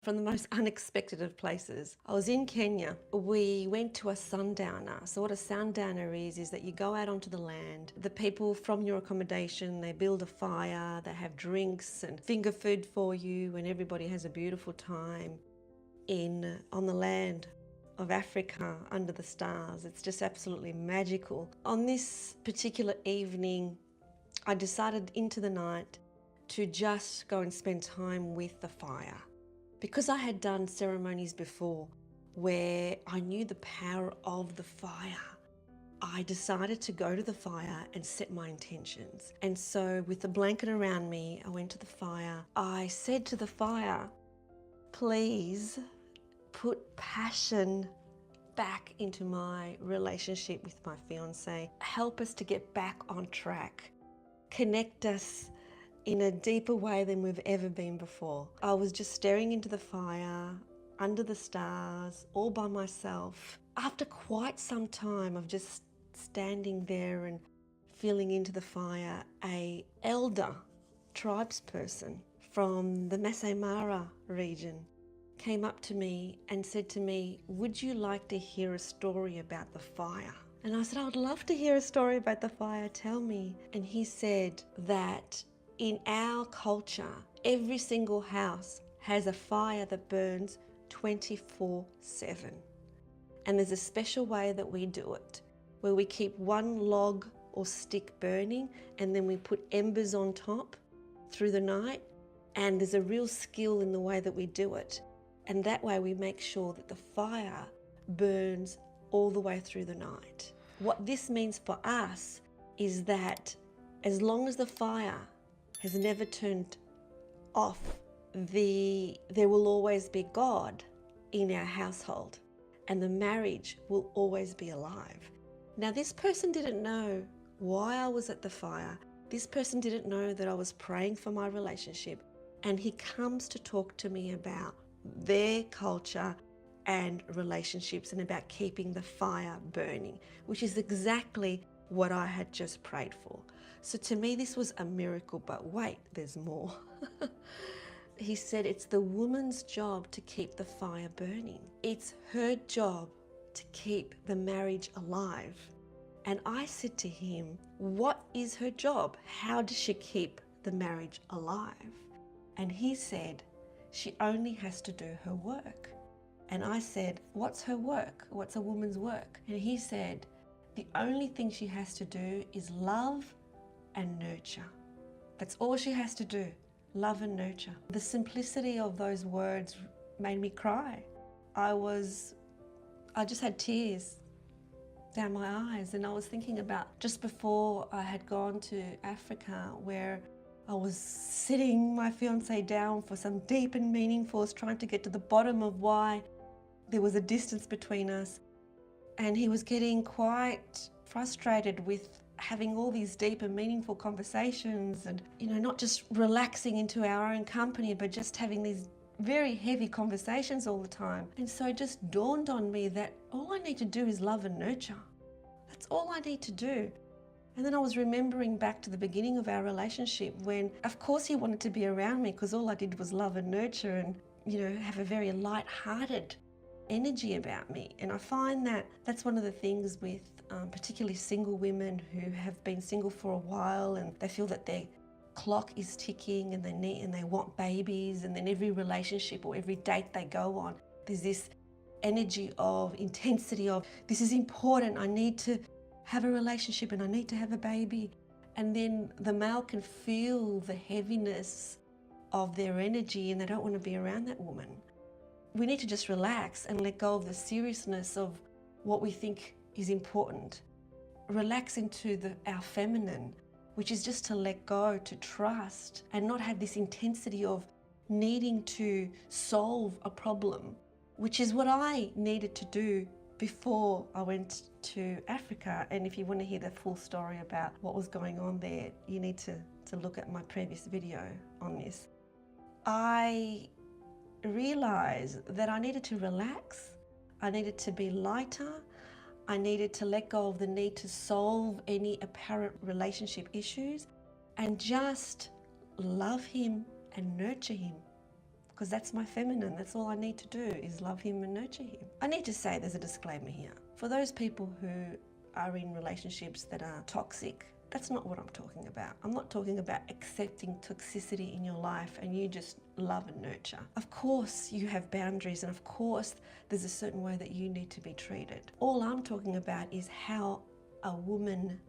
from the most unexpected of places. I was in Kenya. We went to a sundowner. So what a sundowner is that you go out onto the land. The people from your accommodation, they build a fire, they have drinks and finger food for you, and everybody has a beautiful time on the land of Africa under the stars. It's just absolutely magical. On this particular evening, I decided into the night to just go and spend time with the fire. Because I had done ceremonies before where I knew the power of the fire, I decided to go to the fire and set my intentions. And so with the blanket around me, I went to the fire. I said to the fire, please put passion back into my relationship with my fiance. Help us to get back on track. Connect us in a deeper way than we've ever been before. I was just staring into the fire, under the stars, all by myself. After quite some time of just standing there and feeling into the fire, an elder tribesperson from the Maasai Mara region came up to me and said to me, would you like to hear a story about the fire? And I said, I would love to hear a story about the fire, tell me. And he said that in our culture, every single house has a fire that burns 24/7. And there's a special way that we do it, where we keep one log or stick burning and then we put embers on top through the night. And there's a real skill in the way that we do it. And that way we make sure that the fire burns all the way through the night. What this means for us is that as long as the fire has never turned off, there will always be God in our household and the marriage will always be alive. Now, this person didn't know why I was at the fire. This person didn't know that I was praying for my relationship. And he comes to talk to me about their culture and relationships and about keeping the fire burning, which is exactly what I had just prayed for. So to me, this was a miracle, but wait, there's more. He said it's the woman's job to keep the fire burning. It's her job to keep the marriage alive. And I said to him, what is her job? How does she keep the marriage alive? And he said, she only has to do her work. And I said, what's her work? What's a woman's work? And he said, the only thing she has to do is love and nurture. That's all she has to do, love and nurture. The simplicity of those words made me cry. I just had tears down my eyes, and I was thinking about just before I had gone to Africa, where I was sitting my fiance down for some deep and meaningful, trying to get to the bottom of why there was a distance between us. And he was getting quite frustrated with having all these deep and meaningful conversations and, not just relaxing into our own company, but just having these very heavy conversations all the time. And so it just dawned on me that all I need to do is love and nurture. That's all I need to do. And then I was remembering back to the beginning of our relationship when, of course, he wanted to be around me because all I did was love and nurture and, have a very light-hearted energy about me. And I find that that's one of the things with particularly single women who have been single for a while and they feel that their clock is ticking and they want babies, and then every relationship or every date they go on, there's this energy of intensity of, this is important, I need to have a relationship and I need to have a baby. And then the male can feel the heaviness of their energy and they don't want to be around that woman. We need to just relax and let go of the seriousness of what we think is important. Relax into our feminine, which is just to let go, to trust, and not have this intensity of needing to solve a problem, which is what I needed to do before I went to Africa. And if you want to hear the full story about what was going on there, you need to look at my previous video on this. I realized that I needed to relax, I needed to be lighter, I needed to let go of the need to solve any apparent relationship issues and just love him and nurture him because that's my feminine. That's all I need to do is love him and nurture him. I need to say there's a disclaimer here. For those people who are in relationships that are toxic, that's not what I'm talking about. I'm not talking about accepting toxicity in your life and you just love and nurture. Of course you have boundaries, and of course there's a certain way that you need to be treated. All I'm talking about is how a woman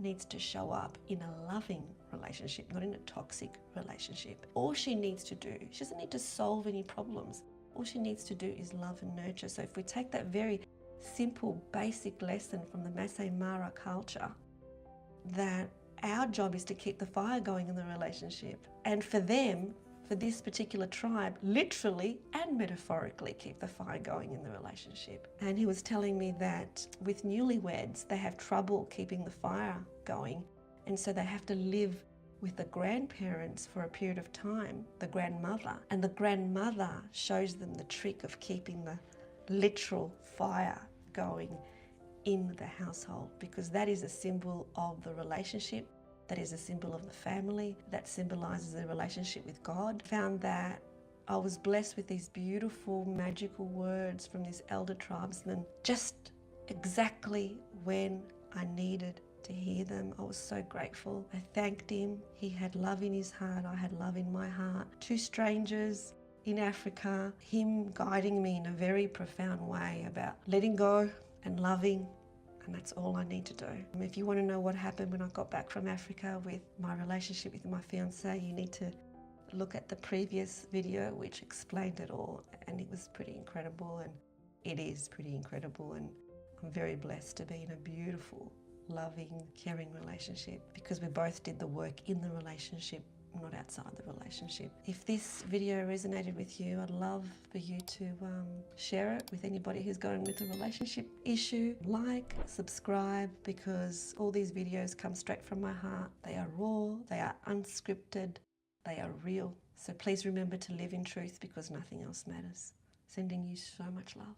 needs to show up in a loving relationship, not in a toxic relationship. All she needs to do, she doesn't need to solve any problems. All she needs to do is love and nurture. So if we take that very simple, basic lesson from the Maasai Mara culture, that our job is to keep the fire going in the relationship. And for them, for this particular tribe, literally and metaphorically keep the fire going in the relationship. And he was telling me that with newlyweds, they have trouble keeping the fire going. And so they have to live with the grandparents for a period of time, the grandmother. And the grandmother shows them the trick of keeping the literal fire going in the household, because that is a symbol of the relationship, that is a symbol of the family, that symbolizes the relationship with God. Found that I was blessed with these beautiful, magical words from this elder tribesman, just exactly when I needed to hear them. I was so grateful. I thanked him. He had love in his heart. I had love in my heart. Two strangers in Africa, him guiding me in a very profound way about letting go and loving, and that's all I need to do. If you want to know what happened when I got back from Africa with my relationship with my fiance, you need to look at the previous video which explained it all, and it was pretty incredible, and it is pretty incredible, and I'm very blessed to be in a beautiful, loving, caring relationship because we both did the work in the relationship, not outside the relationship. If this video resonated with you, I'd love for you to share it with anybody who's going with a relationship issue. Like, subscribe, because all these videos come straight from my heart. They are raw, they are unscripted, they are real. So please remember to live in truth, because nothing else matters. Sending you so much love.